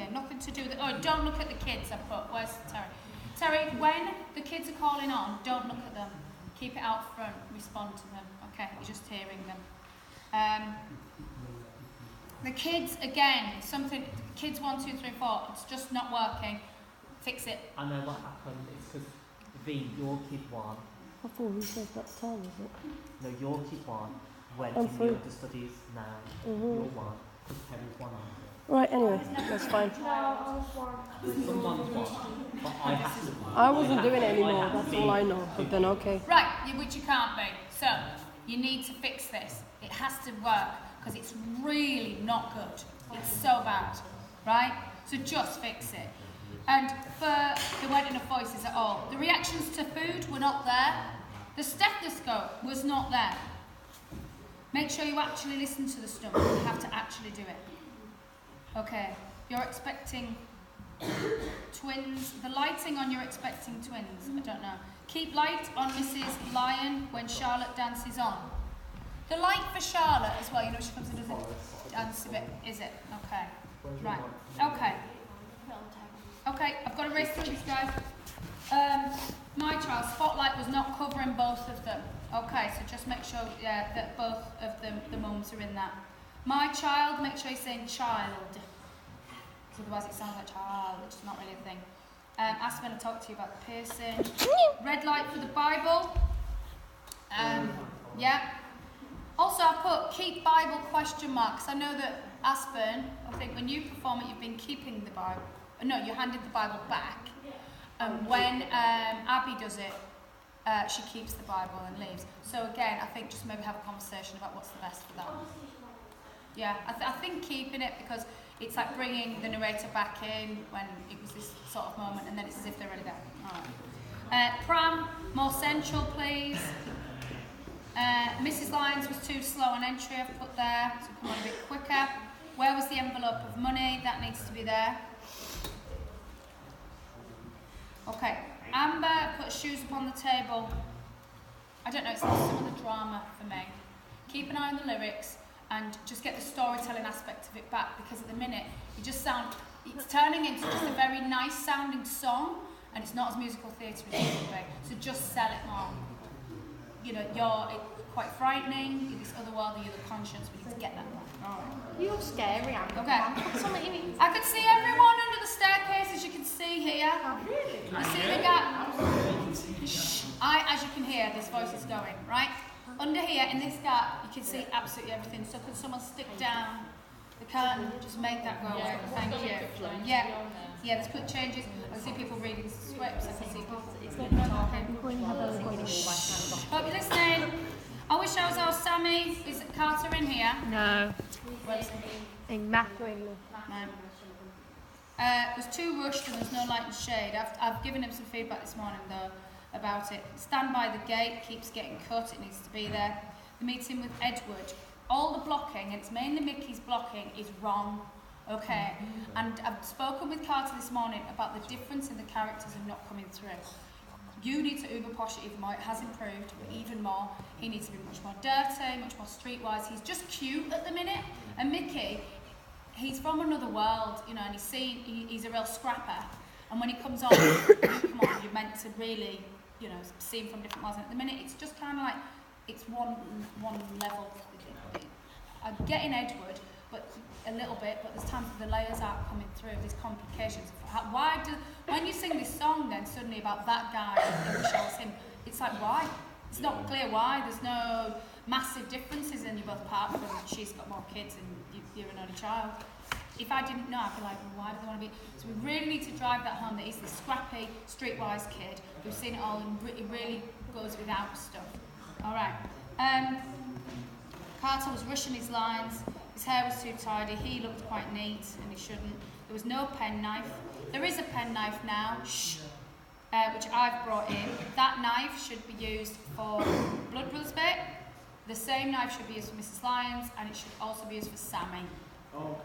here. Nothing to do with it. Oh, don't look at the kids, I put. Where's Terry? Terry, when the kids are calling on, don't look at them. Keep it out front. Respond to them. Okay, you're just hearing them. The kids, again, something, kids 1, 2, 3, 4, it's just not working. Fix it. I know what happened. It's because V, your kid won. I thought you said that's time, is it? No, your kid won. Went in the understudies now. Your one. Because Terry's one on. Right, anyway, that's fine. Someone's one. But I have to. I wasn't doing it anymore, that's all I know. But then, okay. Right, which you can't be. So, you need to fix this. It has to work, because it's really not good. It's so bad, right? So just fix it. And there weren't enough voices at all. The reactions to food were not there. The stethoscope was not there. Make sure you actually listen to the stomach. You have to actually do it. Okay, you're expecting twins. The lighting on you're expecting twins. I don't know. Keep light on Mrs. Lyon when Charlotte dances on. The light for Charlotte as well, you know, she comes in as a dance a bit, is it? Okay. Right. Okay. Okay, I've got to race through these guys. My child, Spotlight was not covering both of them. Okay, so just make sure that both of them, the mums are in that. My child, make sure you're saying child. Because otherwise it sounds like child, which is not really a thing. Aspen, I'll talk to you about the piercing. Red light for the Bible. Yeah. Also, I put keep Bible question marks. I know that Aspen, I think when you perform it, you've been keeping the Bible. No, you handed the Bible back. When Abby does it, she keeps the Bible and leaves. So again, I think just maybe have a conversation about what's the best for that. Yeah, I think keeping it, because it's like bringing the narrator back in when it was this sort of moment, and then it's as if they're already there. All right. Pram, more central, please. Mrs. Lyons was too slow on entry, I've put there, so come on a bit quicker. Where was the envelope of money? That needs to be there. Okay, Amber put shoes upon the table. I don't know, it's not some of the drama for me. Keep an eye on the lyrics and just get the storytelling aspect of it back, because at the minute you just sound, it's turning into just a very nice sounding song, and it's not as musical theatre as it should be. So just sell it more. You know, it's quite frightening, you're this otherworldly, you're the conscience, we need to get that back. Alright. You're scary, Amber. Okay. I could see everyone under the staircase, as you can see here. Oh, really? You see the gap? As you can hear, this voice is going, right? Under here, in this gap, you can see absolutely everything. So could someone stick down the curtain, just make that go away? Thank you. Yeah, there's quick changes. I see people reading scripts, I can see people talking. Hope you're listening. I wish I was our Sammy. Is Carter in here? No. Where's he? In math or English? No. It was too rushed and there's no light and shade. I've given him some feedback this morning though about it. Stand by the gate, keeps getting cut, it needs to be there. The meeting with Edward, all the blocking, and it's mainly Mickey's blocking, is wrong. Okay, and I've spoken with Carter this morning about the difference in the characters and not coming through. You need to uber posh it even more. It has improved, but even more. He needs to be much more dirty, much more streetwise. He's just cute at the minute. And Mickey, he's from another world, you know, and he's a real scrapper. And when he comes on, you're meant to really, you know, see him from different worlds. And at the minute, it's just kind of like, it's one level. I'm getting Edward, but a little bit, but there's times the layers aren't coming through, these complications. When you sing this song then suddenly about that guy that shows him, it's like why? It's not clear why. There's no massive differences in you both, apart from she's got more kids and you're an only child. If I didn't know, I'd be like, well, why do they want to be? So we really need to drive that home that he's this scrappy, streetwise kid who's seen it all and he really goes without stuff. All right. Carter was rushing his lines. His hair was too tidy. He looked quite neat, and he shouldn't. There was no penknife. There is a penknife now, which I've brought in. That knife should be used for Blood Brothers bit. The same knife should be used for Mrs. Lyons, and it should also be used for Sammy. Oh,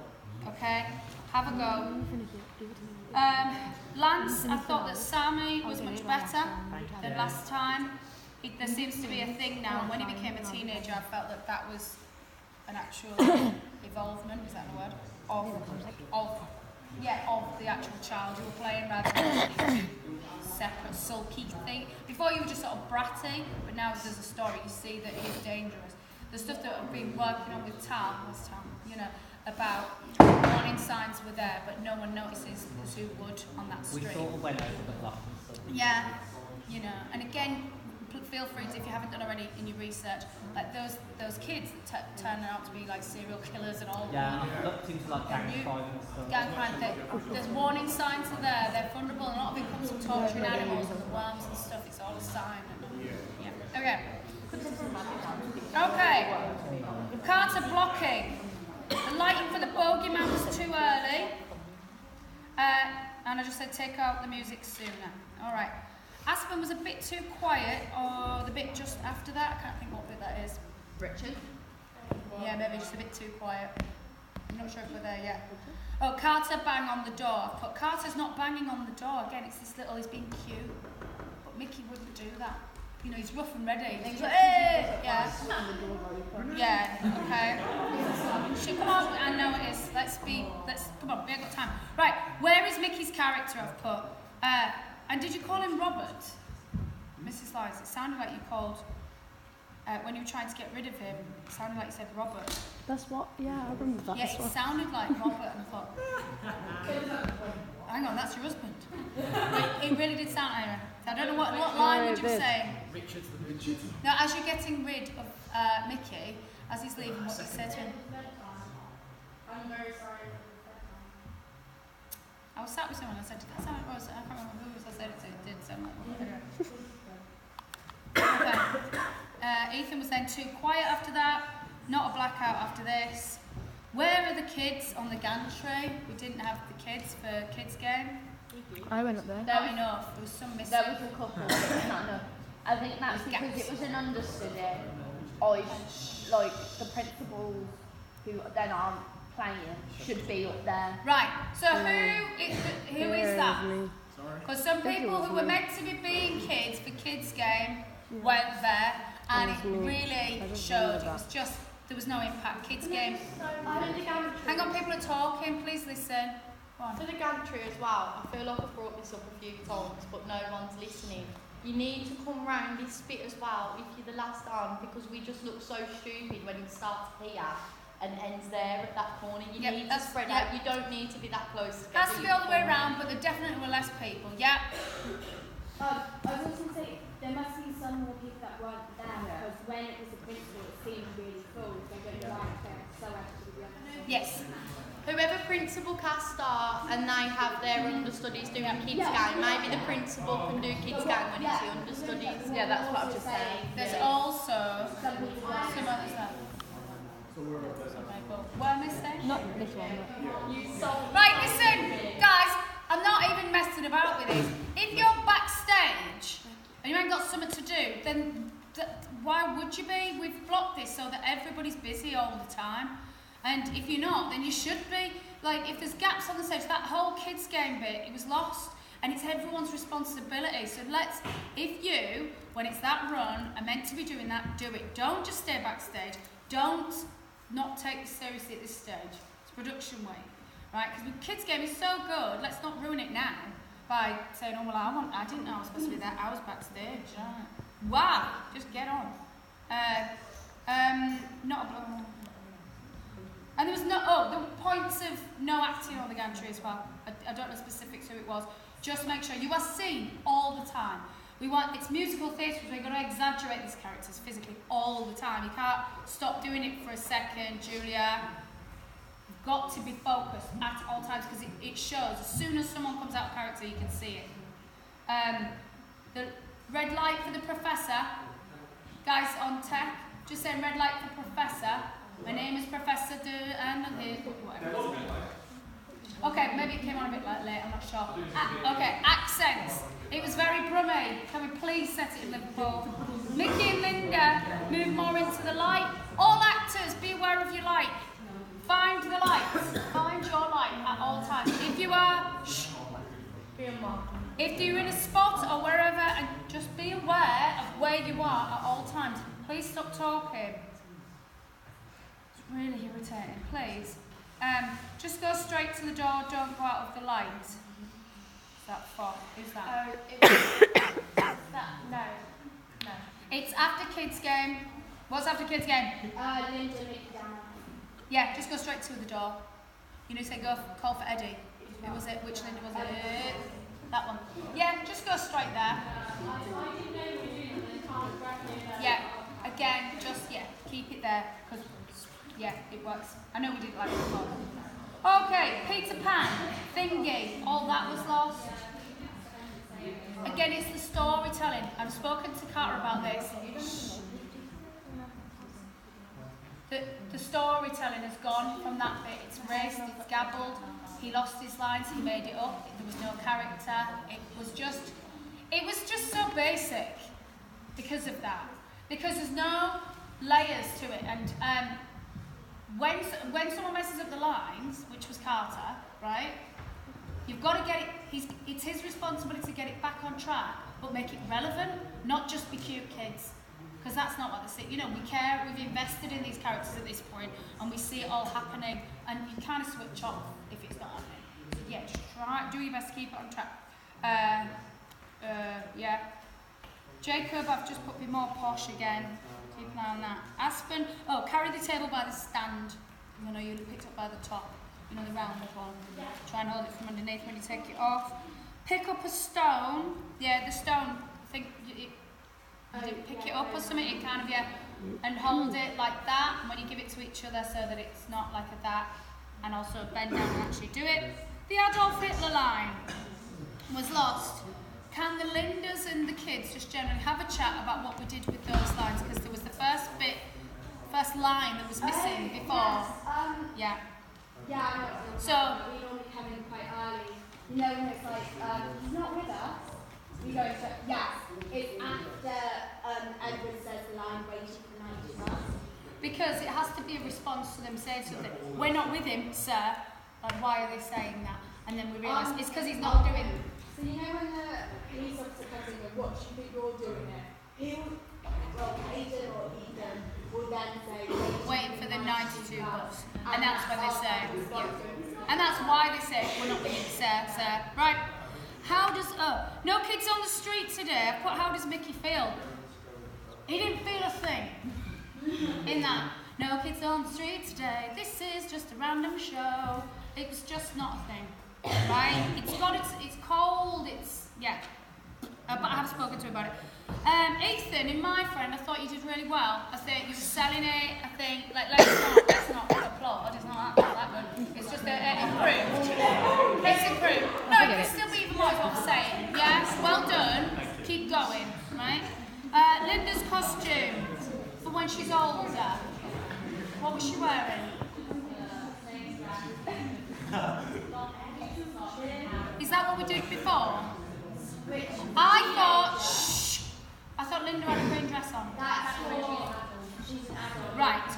okay. Have a go. Lance, I thought that Sammy was much better than last time. There seems to be a thing now, and when he became a teenager, I felt that was an actual evolvement, is that the word? Of yeah, of the actual child you were playing, rather than two separate sulky thing. Before you were just sort of bratty, but now there's a story. You see that he's dangerous. The stuff that I've been working on with Tam, you know, about warning signs were there, but no one notices who would on that street. We sort of went over the plot and stuff. Yeah, you know, and again, feel free to, if you haven't done already in your research, like those kids that turn out to be like serial killers and all. Yeah, I've looked into like gang crime and stuff. Gang crime, there's warning signs are there, they're vulnerable, and a lot of it comes from torturing animals and worms and stuff, it's all a sign. Yeah, okay. Okay, Carter blocking. The lighting for the bogeyman was too early. And I just said take out the music sooner. Alright. Aspen was a bit too quiet, or the bit just after that. I can't think what bit that is. Richard? Yeah, maybe just a bit too quiet. I'm not sure if we're there yet. Oh, Carter bang on the door. But Carter's not banging on the door. Again, it's this little, he's being cute. But Mickey wouldn't do that. You know, he's rough and ready. He's like, hey! Yeah. Yeah, okay. Come on, I know it is. Come on, we haven't got time. Right, where is Mickey's character I've put? And did you call him Robert? Mrs. Lyons, it sounded like you called, when you were trying to get rid of him, it sounded like you said Robert. That's what, yeah, I remember that. Yeah, it sounded like Robert, and I thought, hang on, that's your husband. It really did sound like him. I don't know what line would you be saying? Richard's the Richard. Now, as you're getting rid of Mickey, as he's leaving, what you say to him? I'm very sorry. I was sat with someone and I said, did that sound like Rose? I can't remember who it was I said it to. It did sound like Rose. Okay. Ethan was then too quiet after that. Not a blackout after this. Where are the kids on the gantry? We didn't have the kids for kids game. I went up there. Not enough. There was some missing. There was a couple, but not enough. I think that's because it was an understudy. Like the principals who then aren't playing should be up there. Right. So who is that? Because some people who were meant to be being kids for kids game went there, and it really showed. It was just there was no impact. Kids game. Hang on, people are talking. Please listen. Go on. For the gantry as well, I feel like I've brought this up a few times, but no one's listening. You need to come round this bit as well if you're the last on, because we just look so stupid when it starts here and ends there at that corner. You need to spread out. You don't need to be that close together. Has to be all the way around, but there definitely were less people. Yeah. I was also going to say, there must be some more people that weren't there, because when it was the principal, it seemed really full. So I don't like there, so actually the other. Yes. Whoever principal cast are and they have their understudies doing kids game, maybe the principal can do kids game when it's the understudies. Yeah, that's what I'm just saying. There's also some others there. Were missing? Not this one. Right, listen, guys, I'm not even messing about with this. If you're backstage and you ain't got something to do, then why would you be? We've blocked this so that everybody's busy all the time. And if you're not, then you should be. Like, if there's gaps on the stage, that whole kids game bit, it was lost. And it's everyone's responsibility. So if you, when it's that run, are meant to be doing that, do it. Don't just stay backstage. Don't not take this seriously at this stage. It's production week, right? Because the kids game is so good, let's not ruin it now by saying, oh, well, I didn't know I was supposed to be there. I was backstage. Right? Wow, just get on. Not a And there was there were points of no acting on the gantry as well. I don't know specifics who it was. Just make sure you are seen all the time. It's musical theatre, so we're going to exaggerate these characters physically all the time. You can't stop doing it for a second, Julia. You've got to be focused at all times, because it shows. As soon as someone comes out of character, you can see it. The red light for the professor. Guys on tech, just saying red light for professor. My name is Professor whatever. Okay, maybe it came on a bit late, I'm not sure. Okay, accents. It was very brummy. Can we please set it in Liverpool? Mickey and Linda move more into the light. All actors, be aware of your light. Find the light. Find your light at all times. If you are, if you're in a spot or wherever, and just be aware of where you are at all times. Please stop talking. It's really irritating. Please. Just go straight to the door, don't go out of the light. Is that for? Who's that? Oh, that, no. It's after kids game. What's after kids game? Linda, Mickey, Dana. Yeah, just go straight to the door. You know, say go call for Eddie. Who was it? Which Linda was it? That one. Yeah, just go straight there. Yeah, again, just, keep it there, because, it works. I know we did it like before. Okay, Peter Pan, Thingy, all that was lost. Again, it's the storytelling. I've spoken to Carter about this. The storytelling has gone from that bit. It's raced, it's gabbled. He lost his lines, he made it up. There was no character. It was just so basic because of that. Because there's no layers to it. And when someone messes up the lines, which was Carter, right? You've got to get it. It's his responsibility to get it back on track, but make it relevant, not just be cute kids. Because that's not what they see. You know, we care, we've invested in these characters at this point, and we see it all happening, and you kind of switch off if it's not happening. So yeah, just do your best to keep it on track. Jacob, I've just put be more posh again. Keep an eye on that. Aspen, carry the table by the stand. You know, you picked up by the top. You know, the round one. Try and hold it from underneath when you take it off. Pick up a stone. Yeah, the stone, I think you didn't pick it up or something, it kind of, and hold it like that when you give it to each other so that it's not like that, and also bend down and actually do it. The Adolf Hitler line was lost. Can the Lindas and the kids just generally have a chat about what we did with those lines, because there was the first line that was missing before. Yes, Yeah, I know. So we normally come in quite early. You know, when it's like, he's not with us. We go to, yes, it's after Edward says the line, waiting for the night to us. because it has to be a response to them saying something. We're not with him, sir. Like, why are they saying that? And then we realise it's because he's not doing it. So you know when the police officer comes in and what do you think you're doing it? Hayden or Ethan will then say, Waiting for the 92 bus. And that's when they say, And that's why they say, we're not with you, sir. Right. How does, no kids on the street today. I put, how does Mickey feel? He didn't feel a thing in that. No kids on the street today. This is just a random show. It was just not a thing. Right? It's cold, but I have spoken to him about it. Ethan, in My Friend, I thought you did really well. I think you were selling it. I think, let's not applaud. It's not that good. It's just improved. It's improved. No, it can still be even more, is what I'm saying. Yes, well done. Keep going, right? Linda's costume for when she's older. What was she wearing? Is that what we did before? I thought Linda had a green dress on. she's an adult. Right,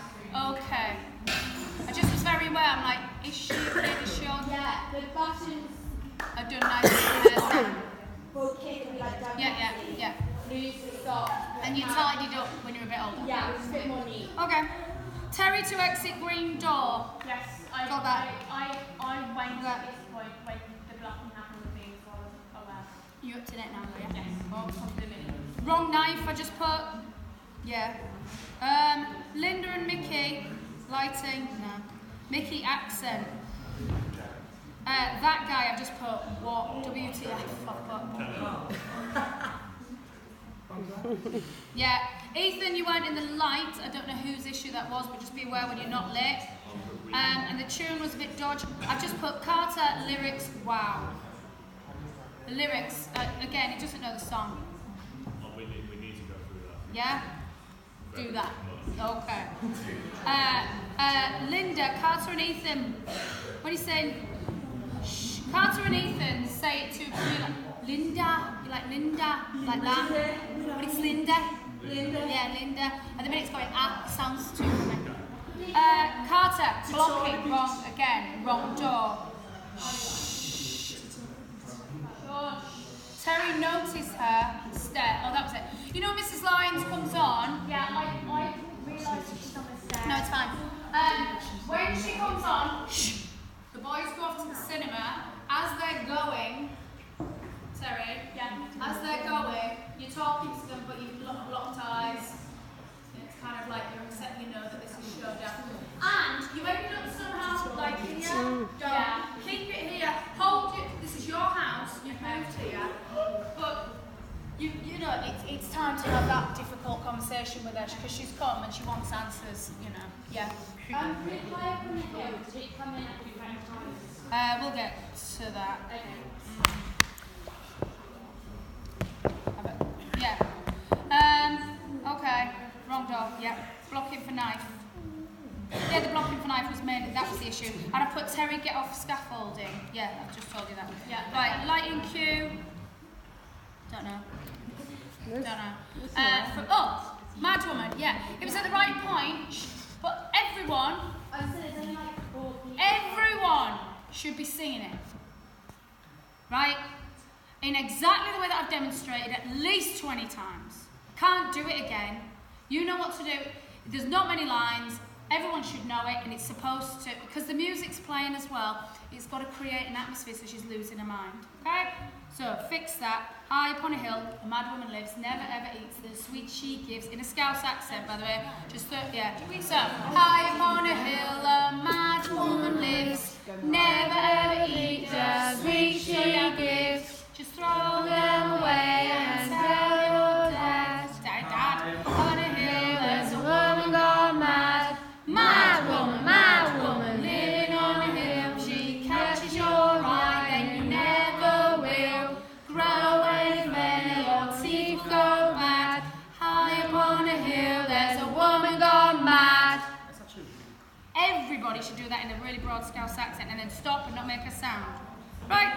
okay. I just was very aware, I'm like, is she a kid, is she on? Yeah, the buttons I've done nice. for kids will be like done. Yeah. Loose, stop. And you tidied up when you were a bit older? Yeah, it was a bit more neat. Okay. Terry to exit green door. Yes, Got that. I went at this point when the blocking happened with me, so I was aware. You up to date now, though, yeah? Yes. Oh, compliment. Wrong knife, I just put. Yeah. Linda and Mickey. Lighting. No. Mickey accent. That guy, I've just put what? WTF. Yeah. Ethan, you weren't in the light. I don't know whose issue that was, but just be aware when you're not lit. And the tune was a bit dodgy. I've just put Carter, lyrics, wow. The lyrics, again, he doesn't know the song. Oh, we need to go through that. Yeah? Do that. Okay. Linda, Carter and Ethan. What are you saying? Shh. Carter and Ethan say it to you like, Linda. You like Linda? Like that? But it's Linda. Yeah, Linda. At the minute it's going, sounds too funny. Carter, blocking, wrong again, wrong door. Shh. Terry noticed her stare. Oh, that was it. You know Mrs. Lyons comes on? Yeah, I realised she's on the stairs. No, it's fine. When she comes on, shh, because she's come and she wants answers, you know. Yeah. With high up on the hill, did it come in at different times? We'll get to that. Okay. Yeah. Okay. Wrong door. Yeah. Blocking for knife. Yeah, the blocking for knife was mainly, that was the issue. And I put Terry get off scaffolding. Yeah, I've just told you that. Yeah. Right, lighting cue. Don't know. Don't know. Mad Woman, yeah. It was at the right point, but everyone should be singing it. Right? In exactly the way that I've demonstrated at least 20 times. Can't do it again. You know what to do. There's not many lines. Everyone should know it, and it's supposed to, because the music's playing as well, it's got to create an atmosphere so she's losing her mind. Okay? So, fix that. High upon a hill, a mad woman lives, never ever eats the sweet she gives, in a Scouse accent, by the way. Yeah. So, high upon a hill, a mad woman lives, never ever eats the sweet she gives. Just throw them away and tell your dad. Dad, on a hill, there's a woman gone mad. Mad woman, living on a hill. She catches your eye, then you never will grow any many, your teeth go mad. High upon a hill, there's a woman gone mad. Everybody should do that in a really broad Scouse accent and then stop and not make a sound. Right?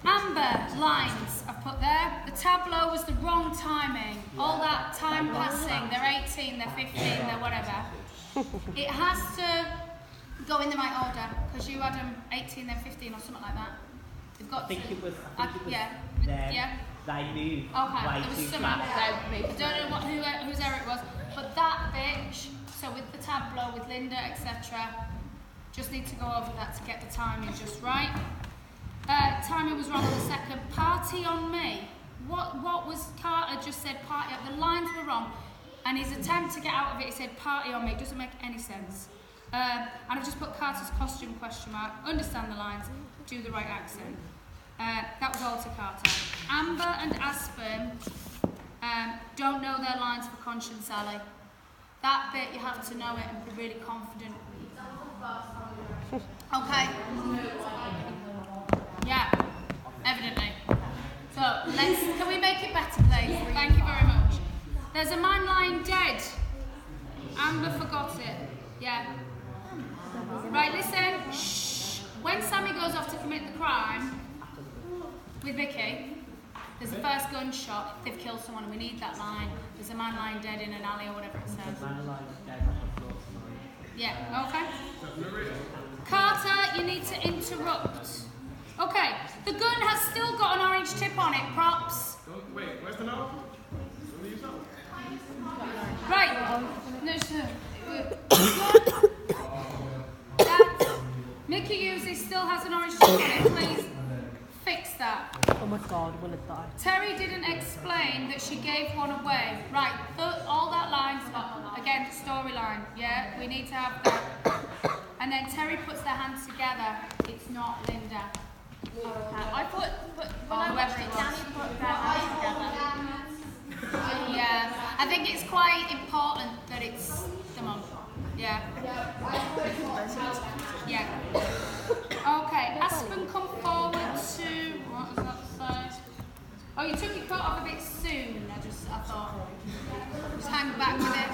Amber lines I've put there. The tableau was the wrong timing. All that time passing. They're 18, they're 15, they're whatever. It has to go in the right order because you had them 18, then 15 or something like that. They've got I think it was yeah. them. Yeah. They moved Okay, way there was too some. fast. I don't know whose error it was, but that bitch. So with the tableau, with Linda, etc. Just need to go over that to get the timing just right. Timing was wrong on the second. Party on me. What was Carter just said? Party. The lines were wrong, and his attempt to get out of it, he said party on me. It doesn't make any sense. And I've just put Carter's costume ? Understand the lines. Do the right accent. That was all to Carter. Amber and Aspen don't know their lines for Conscience Alley. That bit you have to know it and be really confident. Okay. Yeah, evidently. So can we make it better, please? Thank you very much. There's a man lying dead. Amber forgot it. Yeah. Right, listen. Shh. When Sammy goes off to commit the crime with Vicky, there's the first gunshot. They've killed someone and we need that line. There's a man lying dead in an alley or whatever it says. Yeah, okay. Carter, you need to interrupt. Okay, the gun has still got an orange tip on it, props. Wait, where's the note? Right. No, sir. Mickey uses still has an orange tip on it, please fix that. Oh my god, will it die? Terry didn't explain that she gave one away. Right, all that line's got, again, storyline, yeah? We need to have that. And then Terry puts their hands together. It's not Linda. I put when I watched it, Danny put their hands together. Yeah, I think it's quite important that it's the mum. Yeah. Yeah. Okay, Aspen, come forward to, what was that say? Oh, you took your coat off a bit soon. I thought, just hang back with it.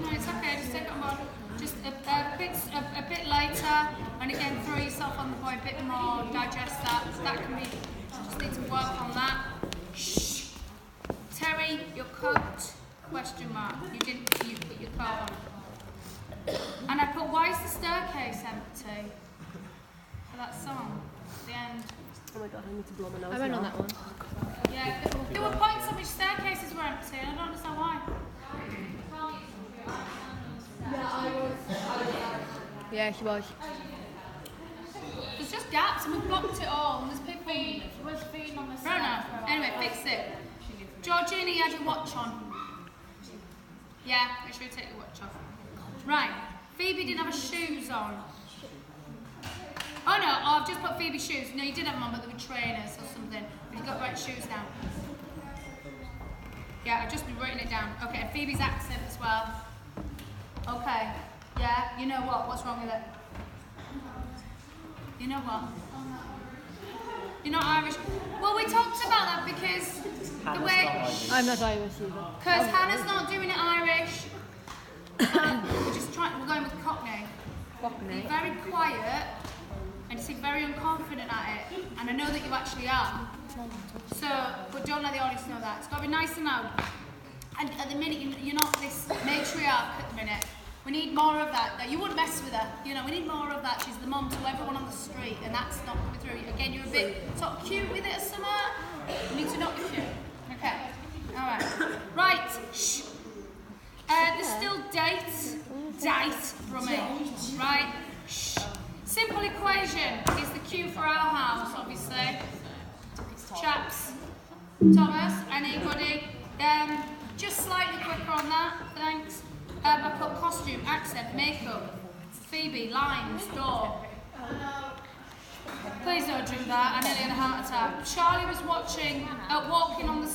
No, it's okay, just take it on board. Just a bit later, and again, throw yourself on the boy a bit more, digest that. That can be, just need to work on that. Shh. Terry, your coat, ? You put your coat on. And I put, why is the staircase empty? For that song, at the end. Oh my god, I need to blow my nose. I went on that one. Yeah, there were points on which staircases were empty, and I don't understand why. Yeah, she was. There's just gaps, and we've blocked it all, and there's people... Was feeding on the Fair enough. Anyway, fix it. Georgina, you had your watch on. Yeah, make sure you take your watch off. Right, Phoebe didn't have her shoes on. Oh no, I've just put Phoebe's shoes. No, you did have them on, but they were trainers or something. But you got the right shoes now. Yeah, I've just been writing it down. Okay, and Phoebe's accent as well. Okay, yeah, you know what? What's wrong with it? You know what? You're not Irish. Well, we talked about that because the way... I'm not Irish either. Because Hannah's not doing it Irish. We're going with Cockney. Cockney. Be very quiet and seem very unconfident at it. And I know that you actually are. So, but don't let the audience know that. It's got to be nice and loud. And at the minute, you're not this matriarch at the minute. We need more of that. You wouldn't mess with her. You know, we need more of that. She's the mum to everyone on the street, and that's not coming through. Again, you're a bit sort of cute with it or something. You need to not be cute. Okay. All right. Right. Shh. There's still date from me. Right. Shh. Simple equation is the cue for our house, obviously. Chaps. Thomas, anybody? Just slightly quicker on that. Thanks. I put costume, accent, makeup, Phoebe, lines, door. Please don't do that, I nearly had a heart attack. Charlie was walking on the...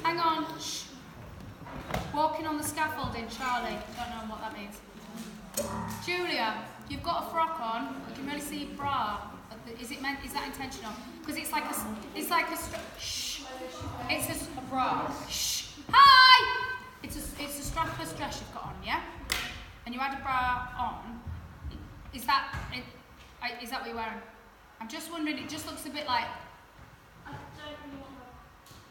Hang on. Shh. Walking on the scaffolding, Charlie. Don't know what that means. Julia, you've got a frock on. You can really see your bra. Is that intentional? Because it's like a shh. It's a bra. Shh. Hi! It's a strapless dress you've got on, yeah? And you had a bra on. Is that what you're wearing? I'm just wondering, it just looks a bit like... I don't really want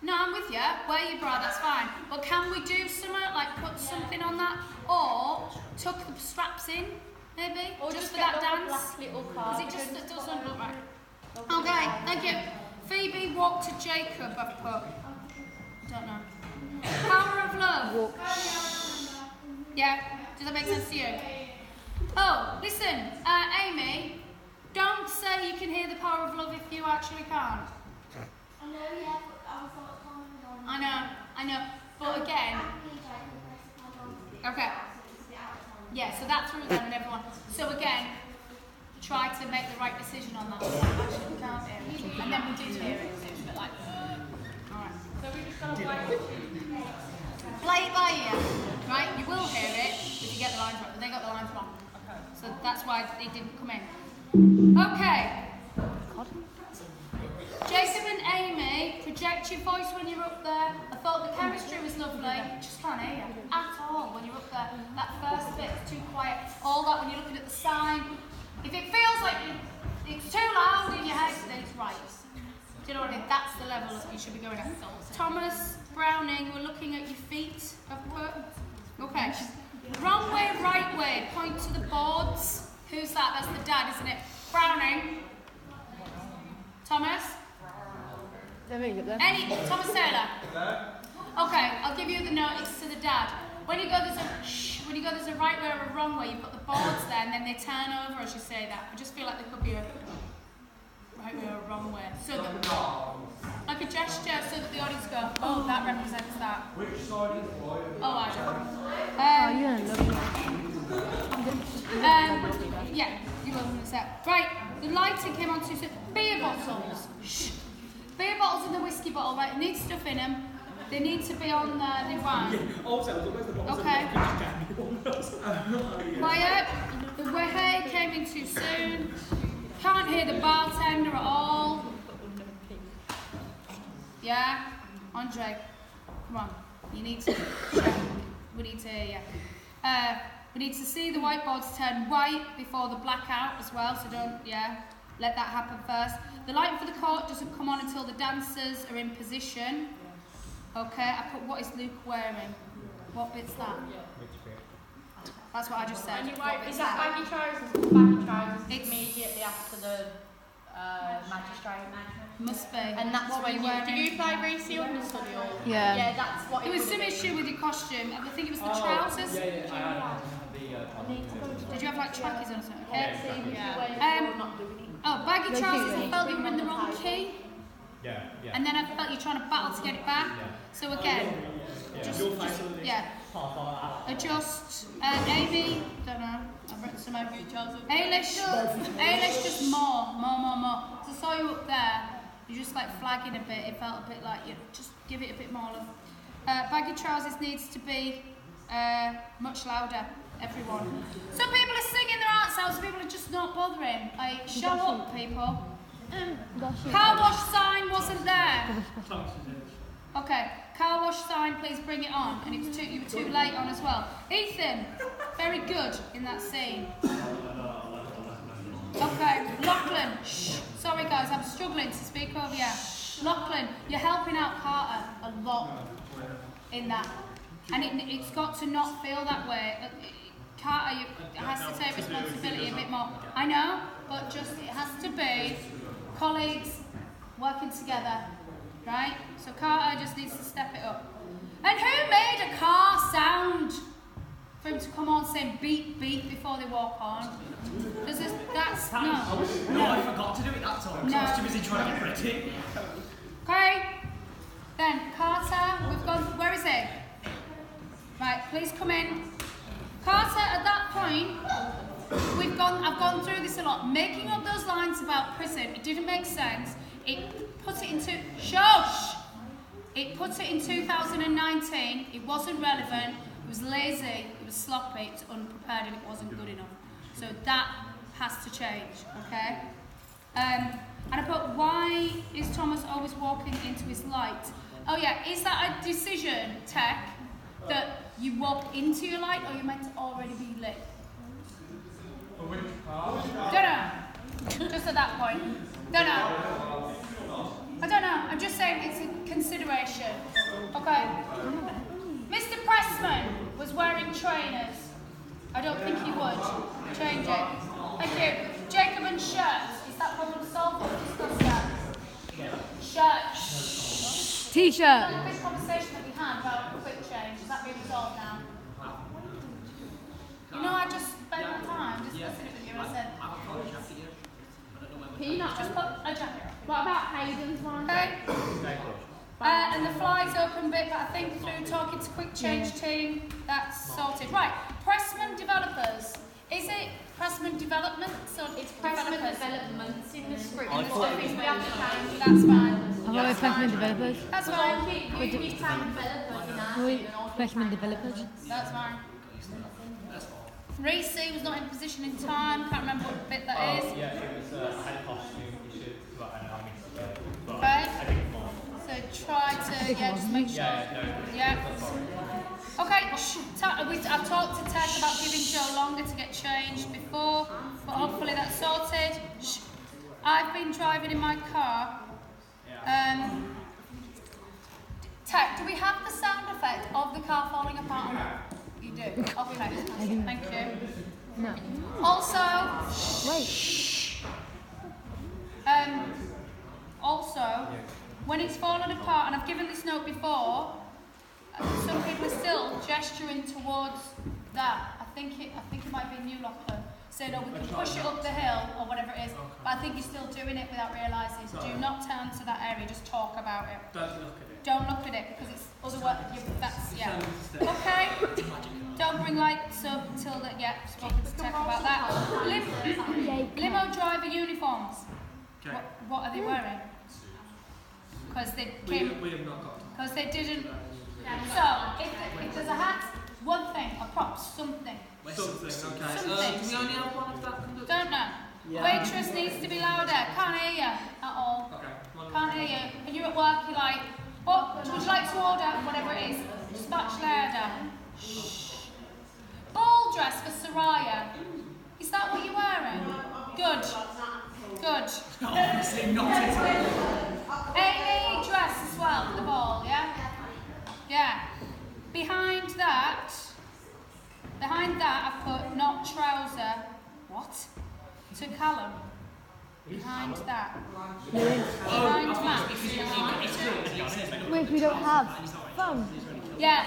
to. No, I'm with you. Wear your bra, that's fine. But can we do something, like put something on that? Or tuck the straps in, maybe? Or just for get that like a dance? black little Because card. it doesn't look right. Okay, thank you. Phoebe, walk to Jacob, I've put. Don't know. Power of love. Yeah, does that make sense to you? Oh, listen, Amy, don't say you can hear the power of love if you actually can't. I know, yeah, but I was sort of commenting on I know, but again, okay. Yeah, so that's through them and everyone. So again, try to make the right decision on that. Actually, we can't hear it. And then we did hear it, so it's a bit like, alright. So we just got to play. Play it by ear, right? You will hear it if you get the lines right, but they got the lines wrong. So that's why they didn't come in. Okay. Jacob and Amy, project your voice when you're up there. I thought the chemistry was lovely. Just can't hear you at all when you're up there. That first bit is too quiet. All that when you're looking at the sign. If it feels like it's too loud in your head, then it's right. Do you know what I mean? That's the level that you should be going at. Thomas Browning, we're looking at your feet, I've put. Okay. Wrong way, right way. Point to the boards. Who's that? That's the dad, isn't it? Browning. Thomas? Thomas Taylor. Okay, I'll give you the notice to the dad. When you go there's a right way or a wrong way, you put the boards there and then they turn over as you say that. I just feel like there could be a right way or a wrong way. So like a gesture so that the audience go, oh, that represents that. Which side is the boy? Oh, I don't know. Yeah, you will in a sec. Right, the lighting came on too soon. Beer bottles. Shh. Beer bottles and the whiskey bottle, right? It needs stuff in them. They need to be on the wine. Okay. Quiet. The way came in too soon. Can't hear the bartender at all. Yeah? Andre, come on. You need to... We need to hear you. We need to see the whiteboards turn white before the blackout as well, so don't, let that happen first. The light for the court doesn't come on until the dancers are in position. Okay, I put what is Luke wearing? What bit's that? That's what I just said. Is that baggy trousers? Baggy trousers It's immediately after the magistrate. Must be. And that's What when were you do you play Reese understudy or? Yeah. Yeah, that's what There was would some have been. issue with your costume. I think it was the trousers. Did you have like trackies on or something? Okay. Baggy trousers. I felt you were in the wrong key. Yeah. And then I felt you trying to battle to get it back. So again, just adjust. Amy, don't know. I've written some over your trousers. Ailish, just more. So I saw you up there. You're just like flagging a bit. It felt a bit like you just give it a bit more of. Baggy trousers needs to be much louder. Everyone. Some people are singing their hearts out, some people are just not bothering. Like, show up, people. Car wash sign wasn't there. Okay, car wash sign, please bring it on. And you were too late on as well. Ethan, very good in that scene. Okay, Lachlan. Shh. Sorry guys, I'm struggling to speak over you. Lachlan, you're helping out Carter a lot in that. And it's got to not feel that way. Carter has to take responsibility a bit more. I know, but just it has to be colleagues working together, right? So Carter just needs to step it up. And who made a car sound for him to come on saying beep beep before they walk on? That's no. I forgot to do it that time. No. I was too busy trying to get ready. Okay. Then Carter, we've gone. Where is he? Right, please come in. Carter, at that point, I've gone through this a lot. Making up those lines about prison, it didn't make sense. It put it into, shush! It put it in 2019, it wasn't relevant, it was lazy, it was sloppy, it was unprepared, and it wasn't good enough. So that has to change, okay? And I put, why is Thomas always walking into his light? Oh yeah, is that a decision, Tech, that you walk into your light or you're meant to already be lit? Don't know. Just at that point. Don't know. I don't know. I'm just saying it's a consideration. Okay. Mr. Pressman was wearing trainers. I don't think he would. Change it. Thank you. Jacob and shirts. Is that problem solved or discussed that? Shirts. T-shirt. That big conversation that we had about a quick change. Is that being resolved now? You know, I just spent my time discussing it with you and I said, Can you not just put a jacket on. What about Hayden's one? Okay. And the flies open bit, but I think through talking to Quick Change team, that's sorted. Right, Pressman Developers. Is it Pressman Development? So It's Pressman Developments in the script. I thought we have to change. that's fine. Hello, freshman developers. That's I fine. keep saying developers in our Hello, and all freshman developers. That's fine. Reese was not in position in time. Can't remember what bit that is. Yeah, it was, I had a costume issue, but I missed it. But Okay. I think more. So try to, just make sure. Yeah. Okay, I've talked to Tech about giving Joe longer to get changed before, but hopefully that's sorted. I've been driving in my car. Tech, do we have the sound effect of the car falling apart or not? You do? Okay, thank you. No. Also, also, when it's fallen apart, and I've given this note before, some people are still gesturing towards that. I think it might be New Lachlan. Saying, oh, we can push it up the hill or whatever it is, but I think you're still doing it without realising. Do not turn to that area, just talk about it. Don't look at it because it's other work. That's, yeah. Okay? Don't bring lights up until that, yeah, spoken to Tech about that. Limo driver uniforms. What are they wearing? Because they came. We have not got. Because they didn't. So, if there's a hat, one thing, a prop, something. Something, okay. Something. Do we only have one of that? Don't know. Yeah. Waitress needs to be louder. Can't hear you at all. Okay. Can't hear you. And you're at work, you're like, what would you like to order? Whatever it is. Just much louder. Shh. Ball dress for Soraya. Is that what you're wearing? Good. Good. Obviously not it. Amy dress as well for the ball, yeah? Yeah. Behind that, I've put not trouser. What? To Callum. Behind that. Behind Matt. Wait, we don't have phone. Yeah,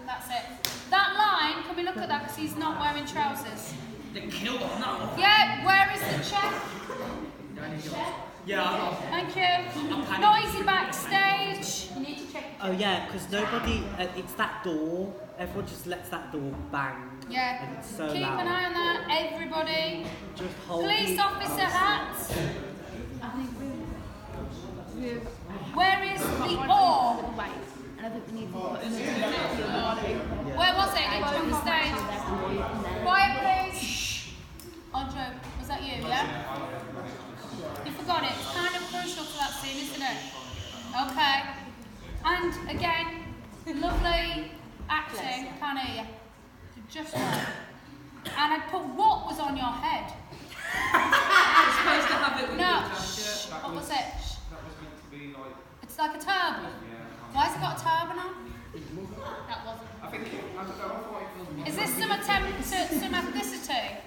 that's it. That line, can we look at that because he's not wearing trousers? They killed on that one. Yeah, where is the check? Yeah. Thank you. Noisy backstage. You need to check. Oh yeah, because nobody, it's that door, everyone just lets that door bang. Yeah. And it's so Keep loud. an eye on that, everybody. Just hold Police it officer hats. I think we've Where is the oar? wait, and I think we need to put in forgot it. It's kind of crucial to that scene, isn't it? Okay. And again, lovely acting. Can't hear you. Just one. And I put what was on your head. You're supposed to have it with No. your jacket. What was it? That was meant to be like. It's like a turban. Yeah. Why has it got a turban on? That wasn't. I think I don't know. I thought it was. Is this some attempt to some ethnicity?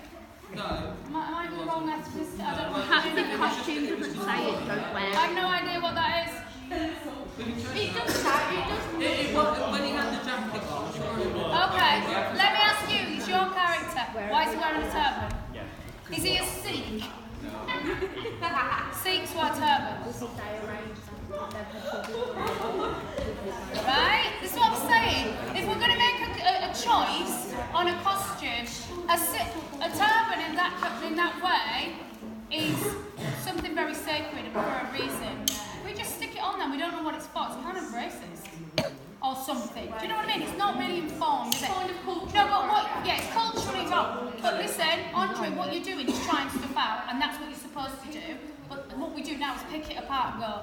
No. Am I in the wrong ethnicity? I don't know. Half the costume doesn't say it, don't wear I it. have no idea what that is. It does sound, it does. When he had the jacket on, she wore it. Okay, let me ask you, is your character, why is he wearing a turban? Yeah. Is he a Sikh? Sikhs wear turbans. Right? This is what I'm saying. If we're going to make a choice on a costume, a turban in that way is something very sacred and for a reason. We just stick it on them. We don't know what it's for. It's kind of racist. Or something. Do you know what I mean? It's not really informed, is it? Kind of cultural. No, but what? Yeah, it's culturally wrong. But listen, Andre, what you're doing is trying stuff out, and that's what you're supposed to do. But what we do now is pick it apart and go,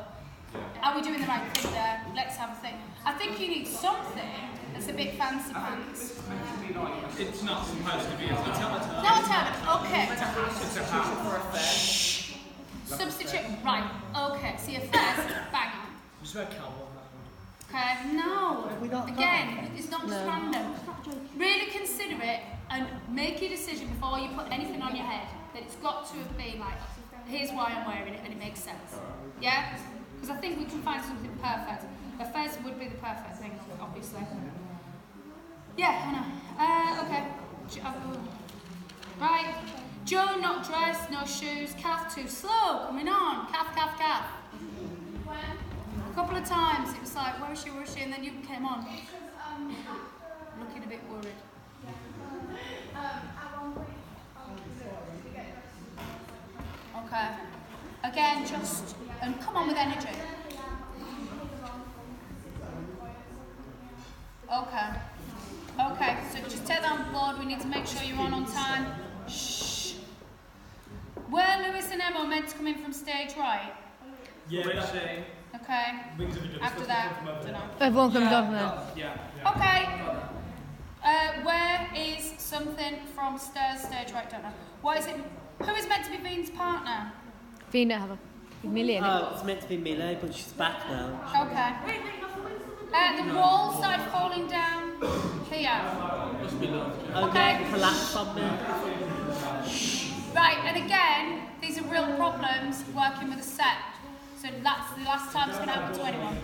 are we doing the right thing there? Let's have a think. I think you need something that's a bit fancy pants. It's not supposed to be a turban. No, turban. Okay. It's a hat. Substitute. Right. Okay. See your first. Bang on. Just wear cowboy. Okay, no. Again, it's not just random. Really consider it and make your decision before you put anything on your head. That it's got to have been like, here's why I'm wearing it and it makes sense. Yeah? Because I think we can find something perfect. The first would be the perfect thing, obviously. Yeah, I know. Okay. Right. Joe not dressed, no shoes, calf too slow, coming on. Calf, calf, calf. A couple of times it was like, where is she? And then you came on. Looking a bit worried. Okay. Again, just, and come on with energy. Okay, so just take that on board. We need to make sure you're on time. Shh. Were Lewis and Emma meant to come in from stage right? Yeah, Okay. After that, don't know. Everyone comes on there. Yeah. Okay. Where is something from stairs, stage right? Don't know. What is it? Who is meant to be Bean's partner? Vina have a million. Oh, it's meant to be Millie, but she's back now. Okay. The wall started falling down here. Okay, collapse on me. Right, and again, these are real problems working with a set. So that's the last time it's going to happen to anyone.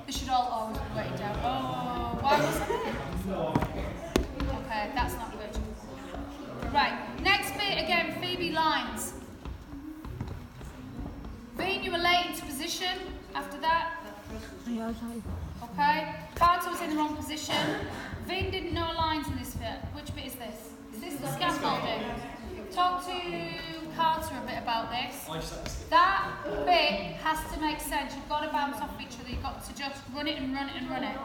They should all always be weighted down. Oh, why was it? Okay, that's not good. Right, next bit again, Phoebe lines. Veen, you were late into position after that. Okay, Carter was in the wrong position. Veen didn't know lines in this bit. Which bit is this? Is this the scaffolding? Talk to Carter a bit about this. That bit has to make sense. You've got to bounce off each other. You've got to just run it and run it and run it.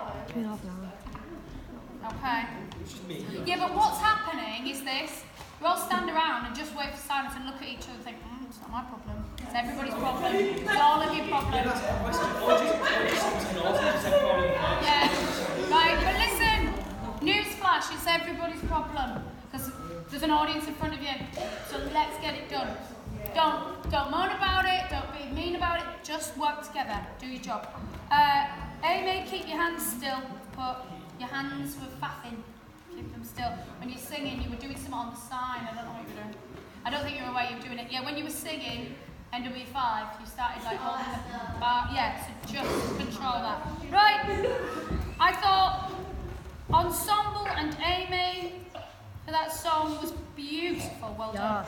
Okay. Yeah, but what's happening is this. We all stand around and just wait for silence and look at each other and think, it's not my problem. It's everybody's problem. It's all of your problem. Yeah. Right, but listen. Newsflash, it's everybody's problem. Because there's an audience in front of you. So let's get it done. Don't moan about it. Don't be mean about it. Just work together. Do your job. Amy, keep your hands still. Put your hands were faffing. Keep them still. When you're singing, you were doing something on the sign. I don't know what you were doing. I don't think you were aware you were doing it. Yeah, when you were singing NW5, you started like holding the bar. Yeah, so just control that. Right. I thought Ensemble and Amy for that song was beautiful. Well done.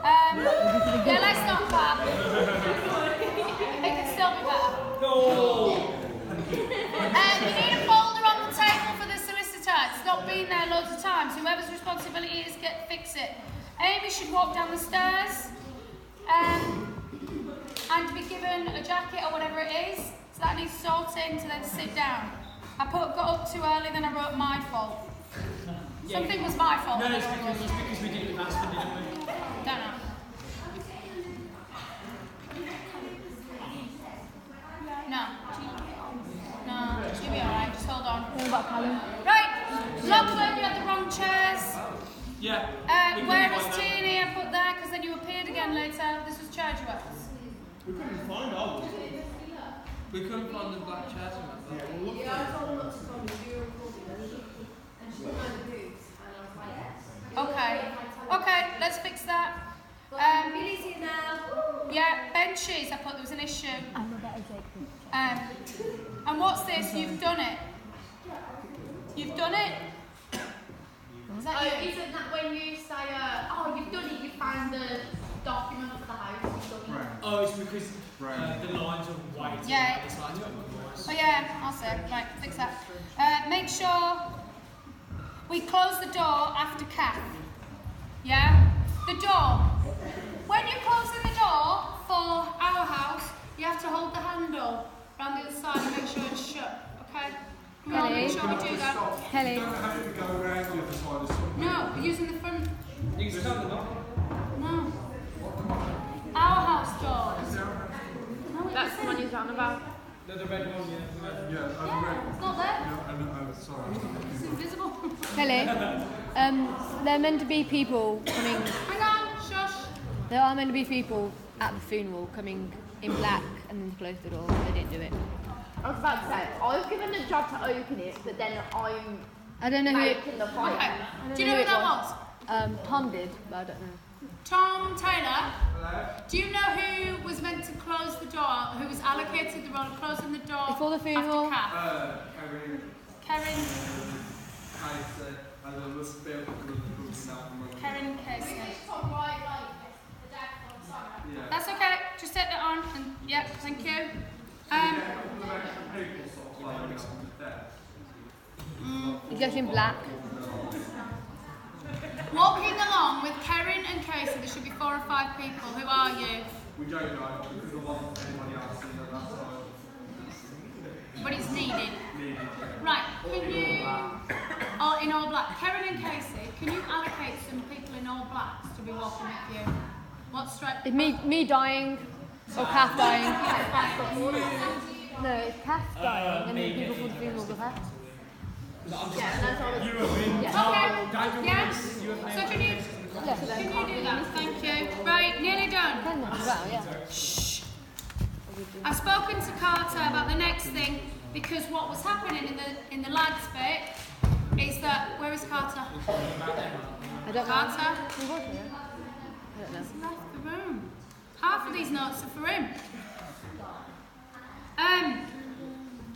Yeah, let's not clap. It can still be better. You need a folder on the table for the solicitor. It's not been there loads of times. Whoever's responsibility is fix it. Amy should walk down the stairs and be given a jacket or whatever it is. So that needs sorting to then sit down. I got up too early, then I wrote my fault. Something was my fault. No, it's because we did it last one, didn't we? Don't know. We couldn't find ours. We couldn't find the black chairs. Yeah, I told him not to come and do a recording and she found the boots and I was like, Okay, let's fix that. Billy's here now. Yeah, benches. I thought there was an issue. I'm not that exactly. And what's this? You've done it. You've done it. Was that you? Isn't that when you say, oh, you've done it, you found the document for the house, you've done it? Oh, it's because the lines are white. Yeah. This line's got Oh yeah, I'll say. Right, fix that. Make sure we close the door after Kath. Yeah? The door. When you're closing the door for our house, you have to hold the handle around the other side and make sure it's shut. Okay? We all make sure we do that. Kelly. You don't have to go around the other side of something. No, we're using the front. You can stand them up. No. Our house doors. No, That's the one you're talking about. The red one, yeah. Yeah, Yeah, over it's not there. Yeah, sorry. It's invisible. Kelly, they're meant to be people coming. Hang on, shush. There are meant to be people at the funeral coming in black and then to close the door. They didn't do it. I was about to say, I was given the job to open it, but then I'm I don't know who it. making the fire. Okay. I don't Do you know who it that was? Tom did, but I don't know. Tom Taylor. Do you know who was meant to close the door? Who was allocated the role of closing the door Before the funeral? after Kath? Karen. Karen Casey. That's okay. Just take that on and yeah, thank you. He's just in black. Walking along with Karen and Casey, there should be 4 or 5 people. Who are you? We don't know because there wasn't anybody else in the last time. But it's needed. Right, can you, oh, in all black. Karen and Casey, can you allocate some people in all blacks to be walking with you? What's straight? Is me dying or Kath dying? No, it's Kath dying and then people for the funeral go Kath. Yeah, that's all. You have been. Okay, yeah. So can you do that? Thank you. Right, nearly done. Can they as well, yeah. Shh. I've spoken to Carter about the next thing because what was happening in the lads bit is that where is Carter? I don't know. Carter Who was it? I don't know. he's left the room. Half of these notes are for him.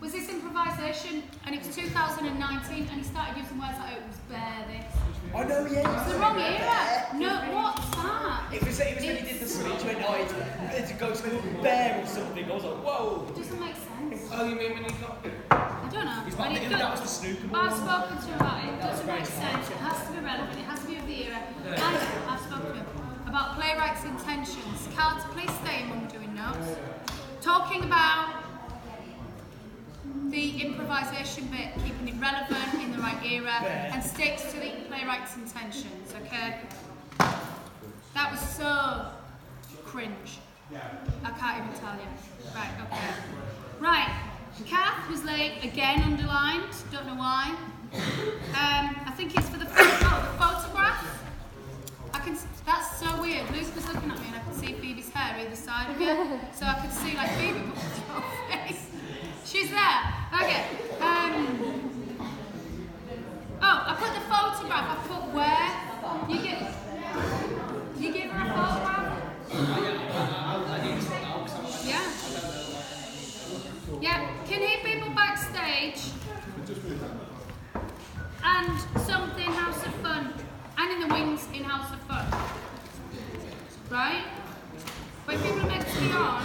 Was this improvisation? And it was 2019, and he started using words like, "Oh, it was bear this." I know, yeah. It's the wrong era. No, what's that? It was when he did the speech when it goes to bear or something. I was like, whoa. It doesn't make sense. Oh, you mean when he got... I don't know. He's But not it thinking does- that was the snooker ball. I've spoken to him about it. It doesn't make sense. It has to be relevant. It has to be of the era. And I've spoken to him about playwrights' intentions. Carter, please stay when we're doing notes. Talking about the improvisation bit, keeping it relevant in the right era, and sticks to the playwright's intentions, okay? That was so cringe. I can't even tell you. Right, okay. Right, Kath was late, again underlined, don't know why. I think it's for the photograph. That's so weird. Luke was looking at me and I could see Phoebe's hair either side of you. So I could see like Phoebe, but what's your face? She's there. Okay. I put the photograph. I put where? You give her a photograph? Yeah. Yeah. Can hear people backstage? And something House of Fun. And in the wings in House of Fun. Right? When people are meant to be on,